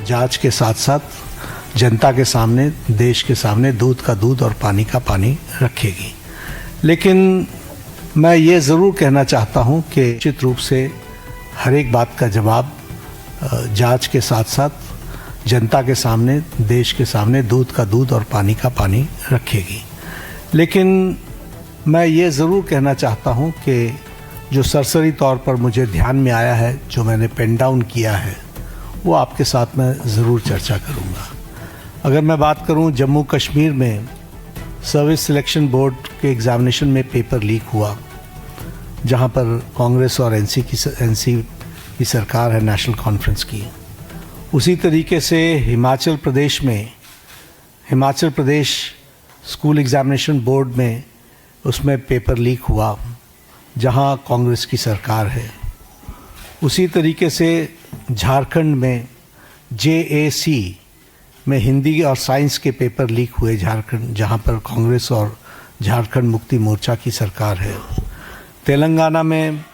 जांच के साथ साथ जनता के सामने, देश के सामने दूध का दूध और पानी का पानी रखेगी। लेकिन मैं ये ज़रूर कहना चाहता हूँ कि निश्चित रूप से हर एक बात का जवाब जांच के साथ साथ जनता के सामने, देश के सामने दूध का दूध और पानी का पानी रखेगी। लेकिन मैं ये ज़रूर कहना चाहता हूँ कि जो सरसरी तौर पर मुझे ध्यान में आया है, जो मैंने पेन डाउन किया है, वो आपके साथ मैं ज़रूर चर्चा करूँगा। अगर मैं बात करूँ जम्मू कश्मीर में सर्विस सिलेक्शन बोर्ड के एग्ज़ामिनेशन में पेपर लीक हुआ, जहाँ पर कांग्रेस और एनसी की सरकार है, नेशनल कॉन्फ्रेंस की। उसी तरीके से Himachal Pradesh school examination board में उसमें पेपर लीक हुआ, जहाँ कांग्रेस की सरकार है। उसी तरीके से झारखंड में JAC में हिंदी और साइंस के पेपर लीक हुए झारखंड, जहाँ पर कांग्रेस और झारखंड मुक्ति मोर्चा की सरकार है। तेलंगाना में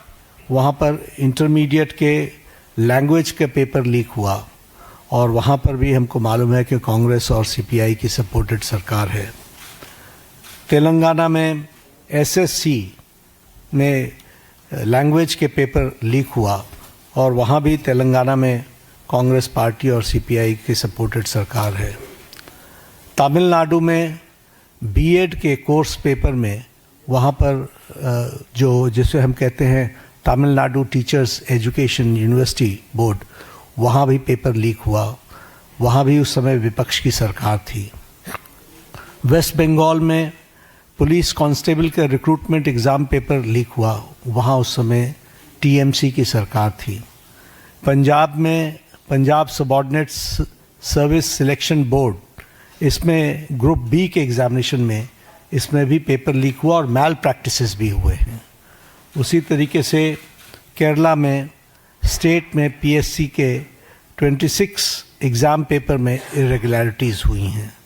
वहाँ पर इंटरमीडिएट के लैंग्वेज के पेपर लीक हुआ और वहाँ पर भी हमको मालूम है कि कांग्रेस और CPI की सपोर्टेड सरकार है। तेलंगाना में SSC में लैंग्वेज के पेपर लीक हुआ और वहाँ भी तेलंगाना में कांग्रेस पार्टी और CPI की सपोर्टेड सरकार है। तमिलनाडु में B.Ed के कोर्स पेपर में वहाँ पर जिसे हम कहते हैं Tamil Nadu teachers education university board, वहाँ भी पेपर लीक हुआ। वहाँ भी उस समय विपक्ष की सरकार थी। वेस्ट बंगाल में पुलिस कांस्टेबल के रिक्रूटमेंट एग्ज़ाम पेपर लीक हुआ, वहाँ उस समय TMC की सरकार थी। पंजाब में Punjab subordinate service selection board, इसमें ग्रुप B के एग्ज़ामिनेशन में इसमें भी पेपर लीक हुआ और मैल प्रैक्टिसेस भी हुए हैं। उसी तरीके से केरला में स्टेट में PSC के 26 एग्ज़ाम पेपर में इरेगुलरिटीज़ हुई हैं।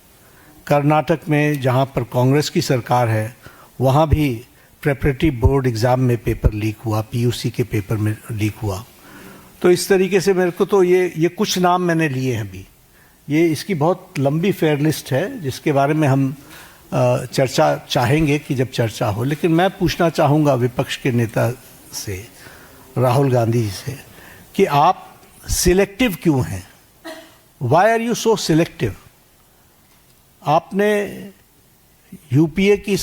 कर्नाटक में जहाँ पर कांग्रेस की सरकार है, वहाँ भी प्रेपरेटरी बोर्ड एग्ज़ाम में पेपर लीक हुआ, PUC के पेपर में लीक हुआ। तो इस तरीके से मेरे को तो ये कुछ नाम मैंने लिए हैं अभी। ये इसकी बहुत लंबी फेयर लिस्ट है जिसके बारे में हम चर्चा चाहेंगे कि जब चर्चा हो। लेकिन मैं पूछना चाहूँगा विपक्ष के नेता से, राहुल गांधी जी से, कि आप सिलेक्टिव क्यों हैं? Why are you so selective? आपने UPA की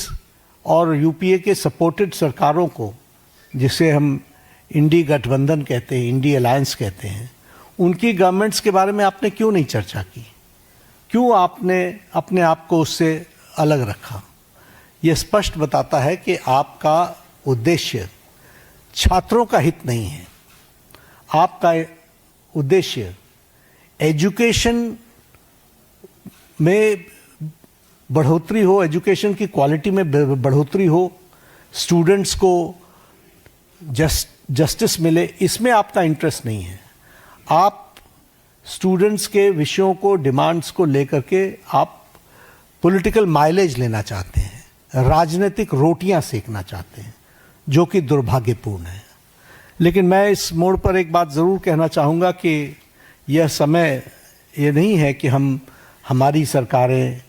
और UPA के सपोर्टेड सरकारों को, जिसे हम इंडी गठबंधन कहते हैं, इंडी अलायंस कहते हैं, उनकी गवर्नमेंट्स के बारे में आपने क्यों नहीं चर्चा की? क्यों आपने अपने आप को उससे अलग रखा? ये स्पष्ट बताता है कि आपका उद्देश्य छात्रों का हित नहीं है। आपका उद्देश्य एजुकेशन में बढ़ोतरी हो, एजुकेशन की क्वालिटी में बढ़ोतरी हो, स्टूडेंट्स को जस्टिस मिले, इसमें आपका इंटरेस्ट नहीं है। आप स्टूडेंट्स के विषयों को, डिमांड्स को लेकर के आप पॉलिटिकल माइलेज लेना चाहते हैं, राजनीतिक रोटियां सेकना चाहते हैं, जो कि दुर्भाग्यपूर्ण है। लेकिन मैं इस मोड़ पर एक बात ज़रूर कहना चाहूँगा कि यह समय ये नहीं है कि हमारी सरकारें,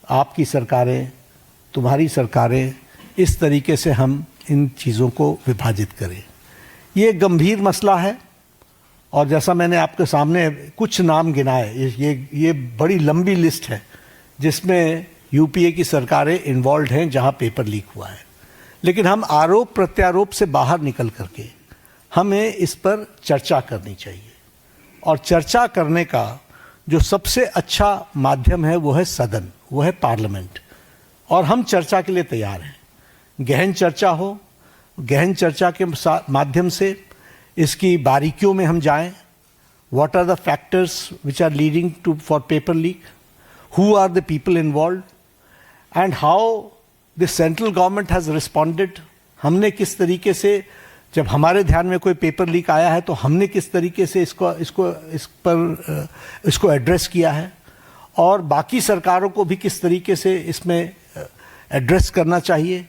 आपकी सरकारें, तुम्हारी सरकारें, इस तरीके से हम इन चीज़ों को विभाजित करें। ये गंभीर मसला है और जैसा मैंने आपके सामने कुछ नाम गिनाए, ये बड़ी लंबी लिस्ट है जिसमें UPA की सरकारें इन्वॉल्व हैं जहां पेपर लीक हुआ है। लेकिन हम आरोप प्रत्यारोप से बाहर निकल करके हमें इस पर चर्चा करनी चाहिए, और चर्चा करने का जो सबसे अच्छा माध्यम है वो है सदन, वो है पार्लियामेंट। और हम चर्चा के लिए तैयार हैं। गहन चर्चा हो, गहन चर्चा के माध्यम से इसकी बारीकियों में हम जाएं। What are the factors which are leading to for paper leak, who are the people involve, and how the central government has responded. हमने किस तरीके से, जब हमारे ध्यान में कोई पेपर लीक आया है तो हमने किस तरीके से इसको एड्रेस किया है, और बाकी सरकारों को भी किस तरीके से इसमें एड्रेस करना चाहिए।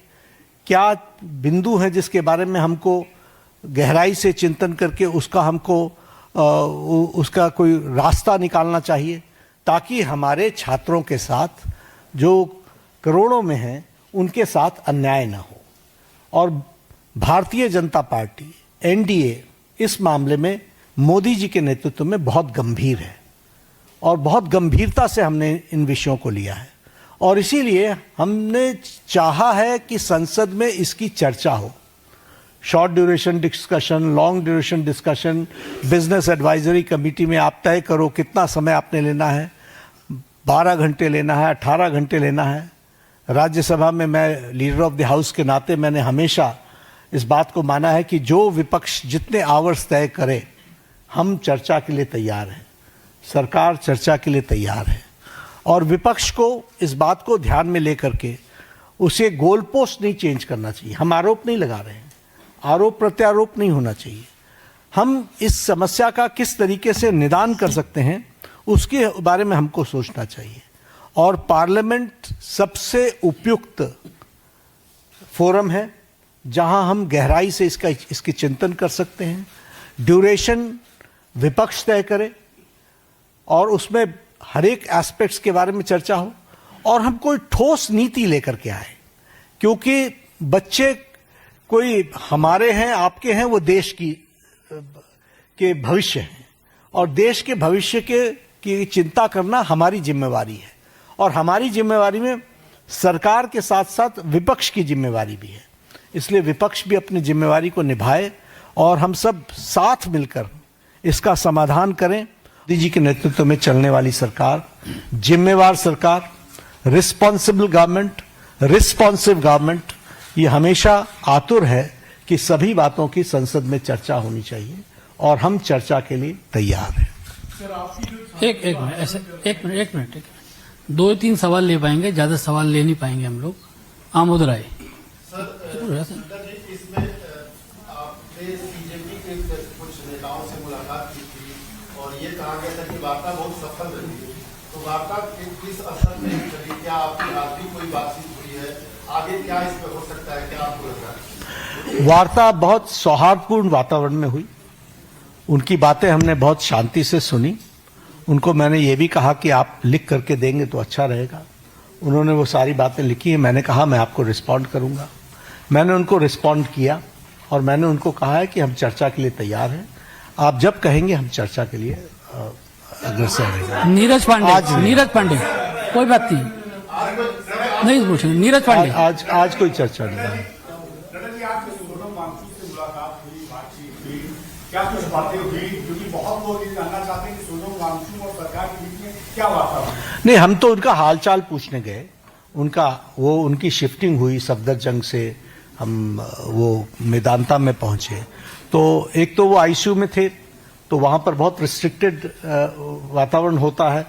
क्या बिंदु हैं जिसके बारे में हमको गहराई से चिंतन करके उसका हमको उसका कोई रास्ता निकालना चाहिए ताकि हमारे छात्रों के साथ जो करोड़ों में हैं उनके साथ अन्याय न हो। और भारतीय जनता पार्टी एनडीए इस मामले में मोदी जी के नेतृत्व में बहुत गंभीर है और बहुत गंभीरता से हमने इन विषयों को लिया है और इसीलिए हमने चाहा है कि संसद में इसकी चर्चा हो। Short duration discussion, long duration discussion, business advisory committee में आप तय करो कितना समय आपने लेना है, 12 घंटे लेना है, 18 घंटे लेना है। राज्यसभा में मैं लीडर ऑफ द हाउस के नाते मैंने हमेशा इस बात को माना है कि जो विपक्ष जितने आवर्स तय करे हम चर्चा के लिए तैयार हैं, सरकार चर्चा के लिए तैयार है और विपक्ष को इस बात को ध्यान में लेकर के उसे गोल पोस्ट नहीं चेंज करना चाहिए। हम आरोप नहीं लगा रहे हैं, आरोप प्रत्यारोप नहीं होना चाहिए। हम इस समस्या का किस तरीके से निदान कर सकते हैं उसके बारे में हमको सोचना चाहिए और पार्लियामेंट सबसे उपयुक्त फोरम है जहां हम गहराई से इसके चिंतन कर सकते हैं। ड्यूरेशन विपक्ष तय करे और उसमें हर एक एस्पेक्ट्स के बारे में चर्चा हो और हम कोई ठोस नीति लेकर के आए, क्योंकि बच्चे कोई हमारे हैं आपके हैं, वो देश के भविष्य हैं और देश के भविष्य की चिंता करना हमारी जिम्मेवारी है और हमारी जिम्मेवारी में सरकार के साथ साथ विपक्ष की जिम्मेवारी भी है। इसलिए विपक्ष भी अपनी जिम्मेवारी को निभाए और हम सब साथ मिलकर इसका समाधान करें। मोदी जी के नेतृत्व में चलने वाली सरकार जिम्मेवार सरकार, रिस्पॉन्सिबल गवर्नमेंट, रिस्पॉन्सिव गवर्नमेंट, ये हमेशा आतुर है कि सभी बातों की संसद में चर्चा होनी चाहिए और हम चर्चा के लिए तैयार हैं। एक मिनट 2-3 सवाल ले पाएंगे, ज्यादा सवाल ले नहीं पाएंगे हम लोग। आमोद राय इसमें आपने बीजेपी के कुछ नेताओं से मुलाकात की थी और ये कहा गया था कि वार्ता बहुत सफल रही, तो वार्ता किस असर में चली? क्या आपकी आखिरी कोई बातचीत हुई है? आगे क्या इस पर हो सकता है, क्या आपको लग रहा है? वार्ता बहुत सौहार्दपूर्ण वातावरण में हुई। उनकी बातें हमने बहुत शांति से सुनी। उनको मैंने ये भी कहा कि आप लिख करके देंगे तो अच्छा रहेगा। उन्होंने वो सारी बातें लिखी हैं। मैंने कहा मैं आपको रिस्पॉन्ड करूंगा। मैंने उनको रिस्पॉन्ड किया और मैंने उनको कहा है कि हम चर्चा के लिए तैयार हैं। आप जब कहेंगे हम चर्चा के लिए अग्रसर रहेंगे। नीरज पांडे कोई बात नहीं पूछेंगे। नीरज पांडे आज कोई चर्चा नहीं है। क्या कुछ बातें हुई? क्योंकि बहुत लोग ये जानना चाहते हैं कि सोनम वांगचुक और सरकार के बीच में क्या बात हुई? नहीं, हम तो उनका हालचाल पूछने गए। उनकी शिफ्टिंग हुई सफदरजंग से, हम वो मेदांता में पहुंचे तो एक तो वो आईसीयू में थे तो वहां पर बहुत रिस्ट्रिक्टेड वातावरण होता है।